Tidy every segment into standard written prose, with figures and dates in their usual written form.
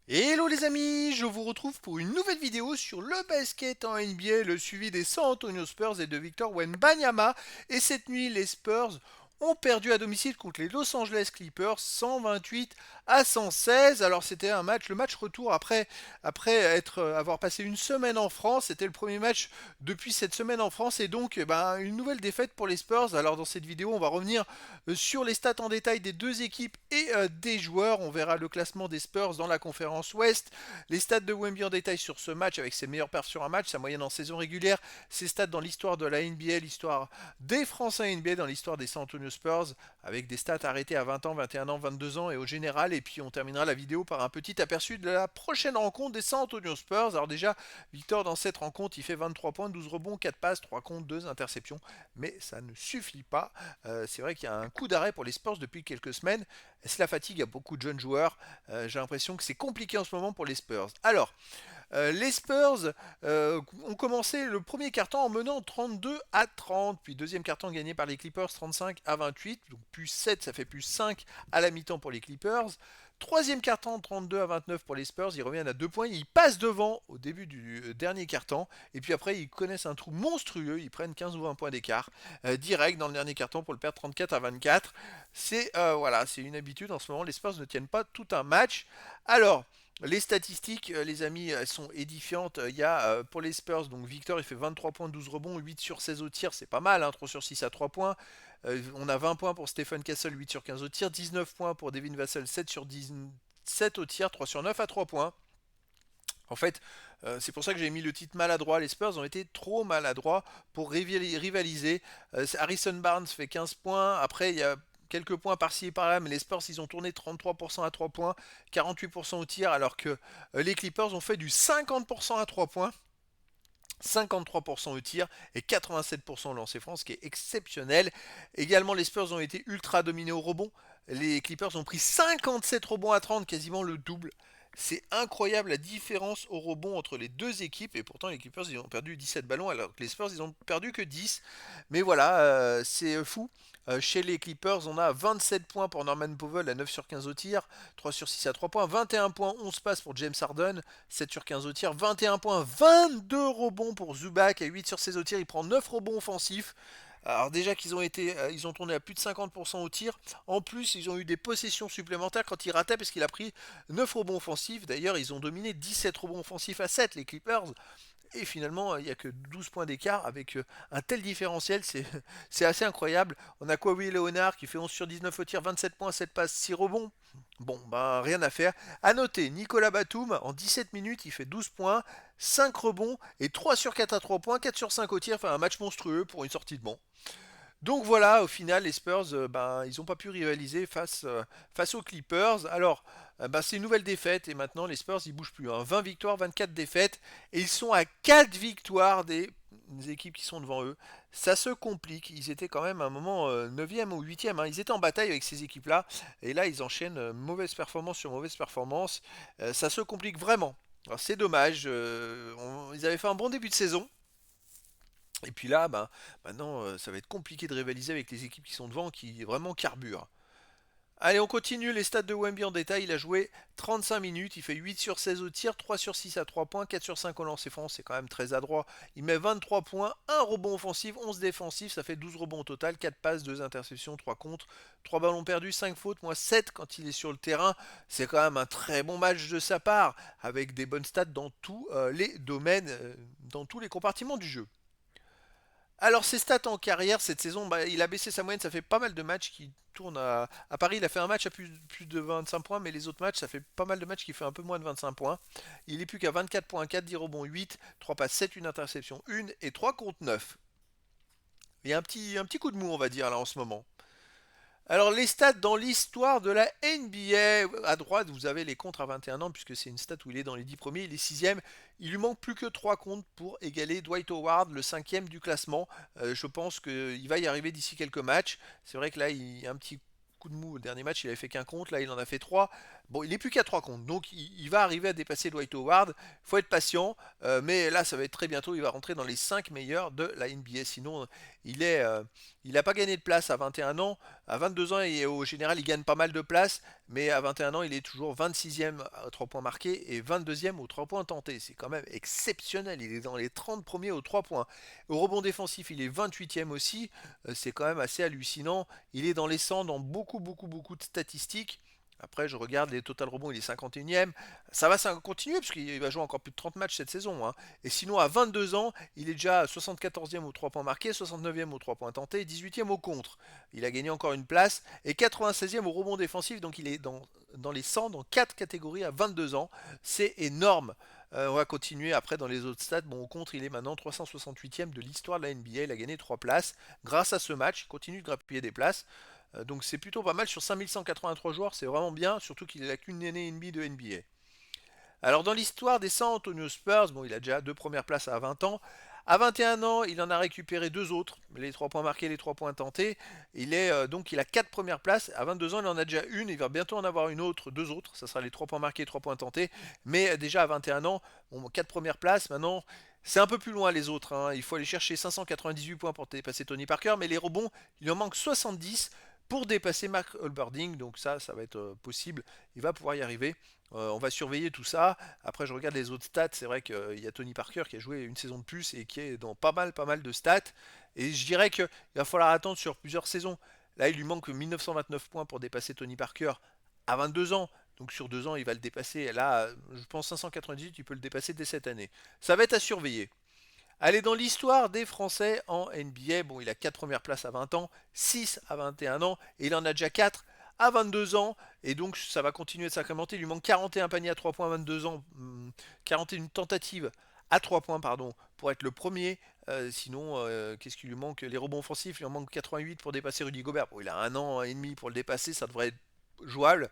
Hello les amis, je vous retrouve pour une nouvelle vidéo sur le basket en NBA, le suivi des San Antonio Spurs et de Victor Wembanyama. Et cette nuit, les Spurs ont perdu à domicile contre les Los Angeles Clippers 128 à 116. Alors c'était le match retour après avoir passé une semaine en France. C'était le premier match depuis cette semaine en France et donc une nouvelle défaite pour les Spurs. Alors dans cette vidéo, on va revenir sur les stats en détail des deux équipes et des joueurs. On verra le classement des Spurs dans la conférence Ouest, les stats de Wemby en détail sur ce match avec ses meilleures perfs sur un match, sa moyenne en saison régulière, ses stats dans l'histoire de la NBA, l'histoire des Français NBA, dans l'histoire des San Antonio Spurs, avec des stats arrêtées à 20 ans, 21 ans, 22 ans et au général. Et puis on terminera la vidéo par un petit aperçu de la prochaine rencontre des San Antonio Spurs. Alors déjà, Victor dans cette rencontre, il fait 23 points, 12 rebonds, 4 passes, 3 comptes, 2 interceptions. Mais ça ne suffit pas. C'est vrai qu'il y a un coup d'arrêt pour les Spurs depuis quelques semaines. C'est la fatigue à beaucoup de jeunes joueurs. J'ai l'impression que c'est compliqué en ce moment pour les Spurs. Alors, les Spurs ont commencé le premier quart-temps en menant 32 à 30, puis deuxième quart-temps gagné par les Clippers 35 à 28, donc plus 7, ça fait plus 5 à la mi-temps pour les Clippers. Troisième quart-temps 32 à 29 pour les Spurs, ils reviennent à 2 points, ils passent devant au début du dernier quart-temps, et puis après ils connaissent un trou monstrueux, ils prennent 15 ou 20 points d'écart, direct dans le dernier quart-temps pour le perdre 34 à 24. C'est une habitude en ce moment, les Spurs ne tiennent pas tout un match. Alors, les statistiques, les amis, elles sont édifiantes. Il y a pour les Spurs, donc Victor, il fait 23 points, 12 rebonds, 8 sur 16 au tir, c'est pas mal, hein, 3 sur 6 à 3 points. On a 20 points pour Stephen Castle, 8 sur 15 au tir, 19 points pour Devin Vassell, 7 sur 17 au tir, 3 sur 9 à 3 points. En fait, c'est pour ça que j'ai mis le titre maladroit. Les Spurs ont été trop maladroits pour rivaliser. Harrison Barnes fait 15 points. Après, il y a quelques points par-ci et par-là, mais les Spurs, ils ont tourné 33% à 3 points, 48% au tir, alors que les Clippers ont fait du 50% à 3 points. 53% au tir et 87% au lancer franc, ce qui est exceptionnel. Également, les Spurs ont été ultra dominés au rebond. Les Clippers ont pris 57 rebonds à 30, quasiment le double. C'est incroyable la différence au rebond entre les deux équipes. Et pourtant, les Clippers ils ont perdu 17 ballons alors que les Spurs ils ont perdu que 10. Mais voilà, c'est fou. Chez les Clippers, on a 27 points pour Norman Powell à 9 sur 15 au tir, 3 sur 6 à 3 points, 21 points, 11 passes pour James Harden, 7 sur 15 au tir, 21 points, 22 rebonds pour Zubac à 8 sur 16 au tir, il prend 9 rebonds offensifs. Alors déjà ils ont tourné à plus de 50% au tir. En plus, ils ont eu des possessions supplémentaires quand il ratait parce qu'il a pris 9 rebonds offensifs. D'ailleurs, ils ont dominé 17 rebonds offensifs à 7 les Clippers. Et finalement, il n'y a que 12 points d'écart avec un tel différentiel, c'est assez incroyable. On a Kawhi Leonard qui fait 11 sur 19 au tir, 27 points, 7 passes, 6 rebonds. Bon, ben rien à faire. À noter, Nicolas Batum, en 17 minutes, il fait 12 points, 5 rebonds et 3 sur 4 à 3 points, 4 sur 5 au tir. Enfin, un match monstrueux pour une sortie de banc. Donc voilà, au final, les Spurs, ils n'ont pas pu rivaliser face aux Clippers. Alors, c'est une nouvelle défaite et maintenant les Spurs, ils bougent plus, hein. 20 victoires, 24 défaites et ils sont à 4 victoires des équipes qui sont devant eux. Ça se complique. Ils étaient quand même à un moment 9e ou 8e, hein. Ils étaient en bataille avec ces équipes-là et là, ils enchaînent mauvaise performance sur mauvaise performance. Ça se complique vraiment. Alors c'est dommage. Ils avaient fait un bon début de saison. Et puis là, maintenant, ça va être compliqué de rivaliser avec les équipes qui sont devant, qui vraiment carburent. Allez, on continue les stats de Wemby en détail. Il a joué 35 minutes, il fait 8 sur 16 au tir, 3 sur 6 à 3 points, 4 sur 5 au lancer franc, c'est quand même très adroit. Il met 23 points, 1 rebond offensif, 11 défensif, ça fait 12 rebonds au total, 4 passes, 2 interceptions, 3 contre, 3 ballons perdus, 5 fautes, moins 7 quand il est sur le terrain. C'est quand même un très bon match de sa part, avec des bonnes stats dans tous les domaines, dans tous les compartiments du jeu. Alors ses stats en carrière cette saison, il a baissé sa moyenne, ça fait pas mal de matchs qui tournent à Paris. Il a fait un match à plus de 25 points, mais les autres matchs, ça fait pas mal de matchs qui fait un peu moins de 25 points. Il est plus qu'à 24,4, 10 rebonds 8, 3 passes 7, une interception 1 et 3 contre 9. Il y a un petit coup de mou on va dire là en ce moment. Alors les stats dans l'histoire de la NBA, à droite vous avez les contres à 21 ans puisque c'est une stat où il est dans les 10 premiers, il est 6ème, il lui manque plus que 3 comptes pour égaler Dwight Howard, le 5ème du classement. Je pense qu'il va y arriver d'ici quelques matchs. C'est vrai que là il y a un petit coup de mou, le dernier match il avait fait qu'un compte, là il en a fait 3. Bon, il n'est plus qu'à 3 comptes, donc il va arriver à dépasser Dwight Howard. Il faut être patient, mais là, ça va être très bientôt. Il va rentrer dans les 5 meilleurs de la NBA. Sinon, il n'a pas gagné de place à 21 ans. À 22 ans, et au général, il gagne pas mal de places, mais à 21 ans, il est toujours 26e à 3 points marqués et 22e aux 3 points tentés. C'est quand même exceptionnel. Il est dans les 30 premiers aux 3 points. Au rebond défensif, il est 28e aussi. C'est quand même assez hallucinant. Il est dans les 100 dans beaucoup, beaucoup, beaucoup de statistiques. Après, je regarde les total rebonds, il est 51e. Ça va continuer parce qu'il va jouer encore plus de 30 matchs cette saison, hein. Et sinon, à 22 ans, il est déjà 74e aux 3 points marqués, 69e aux 3 points tentés, 18e au contre. Il a gagné encore une place et 96e au rebond défensif. Donc il est dans les 100 dans 4 catégories à 22 ans. C'est énorme. On va continuer après dans les autres stats. Bon, au contre, il est maintenant 368e de l'histoire de la NBA. Il a gagné 3 places. Grâce à ce match, il continue de grappiller des places. Donc c'est plutôt pas mal sur 5183 joueurs, c'est vraiment bien, surtout qu'il n'a qu'une année et demie de NBA. Alors dans l'histoire des San Antonio Spurs, bon il a déjà 2 premières places à 20 ans. À 21 ans, il en a récupéré 2 autres, les 3 points marqués, les 3 points tentés. Donc il a 4 premières places. À 22 ans, il en a déjà une. Il va bientôt en avoir une autre, 2 autres. Ça sera les 3 points marqués, 3 points tentés. Mais déjà à 21 ans, bon, 4 premières places. Maintenant, c'est un peu plus loin les autres, hein. Il faut aller chercher 598 points pour dépasser Tony Parker. Mais les rebonds, il en manque 70 pour dépasser Mark Olberding. Donc ça va être possible. Il va pouvoir y arriver. On va surveiller tout ça. Après, je regarde les autres stats. C'est vrai qu'il y a Tony Parker qui a joué une saison de plus et qui est dans pas mal de stats. Et je dirais qu'il va falloir attendre sur plusieurs saisons. Là, il lui manque 1929 points pour dépasser Tony Parker à 22 ans. Donc sur 2 ans, il va le dépasser. Là, je pense 598, il peut le dépasser dès cette année. Ça va être à surveiller. Allez, dans l'histoire des Français en NBA, bon, il a 4 premières places à 20 ans, 6 à 21 ans, et il en a déjà 4 à 22 ans, et donc ça va continuer de s'incrémenter. Il lui manque 41 paniers à 3 points à 22 ans, 41 tentatives à 3 points, pardon, pour être le premier. Sinon, qu'est-ce qu'il lui manque? Les rebonds offensifs, il en manque 88 pour dépasser Rudy Gobert. Bon, il a 1 an et demi pour le dépasser, ça devrait être jouable.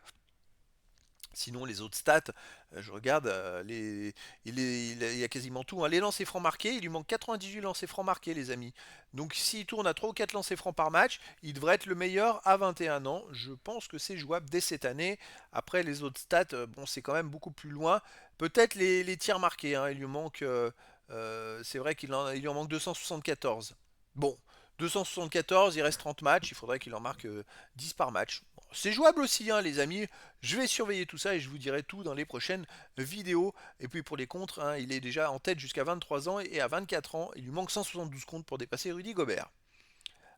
Sinon, les autres stats, je regarde, il y a quasiment tout, hein. Les lancers francs marqués, il lui manque 98 lancers francs marqués, les amis. Donc, s'il tourne à 3 ou 4 lancers francs par match, il devrait être le meilleur à 21 ans. Je pense que c'est jouable dès cette année. Après, les autres stats, bon, c'est quand même beaucoup plus loin. Peut-être les tirs marqués, hein, il lui manque. C'est vrai il lui en manque 274. Bon, 274, il reste 30 matchs, il faudrait qu'il en marque 10 par match. Bon, c'est jouable aussi, hein, les amis. Je vais surveiller tout ça et je vous dirai tout dans les prochaines vidéos. Et puis pour les contres, hein, il est déjà en tête jusqu'à 23 ans et à 24 ans, il lui manque 172 comptes pour dépasser Rudy Gobert.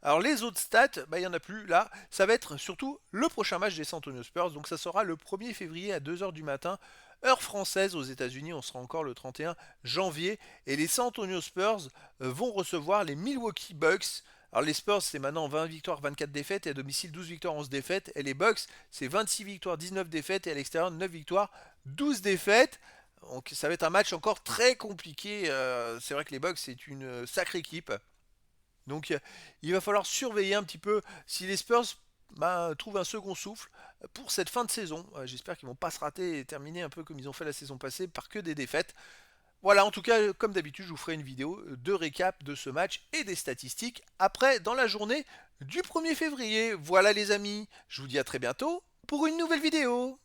Alors les autres stats, bah, il n'y en a plus là. Ça va être surtout le prochain match des San Antonio Spurs. Donc ça sera le 1er février à 2 h du matin, heure française aux États-Unis. On sera encore le 31 janvier. Et les San Antonio Spurs vont recevoir les Milwaukee Bucks. Alors les Spurs, c'est maintenant 20 victoires, 24 défaites, et à domicile 12 victoires, 11 défaites. Et les Bucks, c'est 26 victoires, 19 défaites, et à l'extérieur 9 victoires, 12 défaites. Donc ça va être un match encore très compliqué. C'est vrai que les Bucks, c'est une sacrée équipe. Donc il va falloir surveiller un petit peu si les Spurs trouvent un second souffle pour cette fin de saison. J'espère qu'ils ne vont pas se rater et terminer un peu comme ils ont fait la saison passée par que des défaites. Voilà, en tout cas, comme d'habitude, je vous ferai une vidéo de récap de ce match et des statistiques après dans la journée du 1er février. Voilà les amis, je vous dis à très bientôt pour une nouvelle vidéo.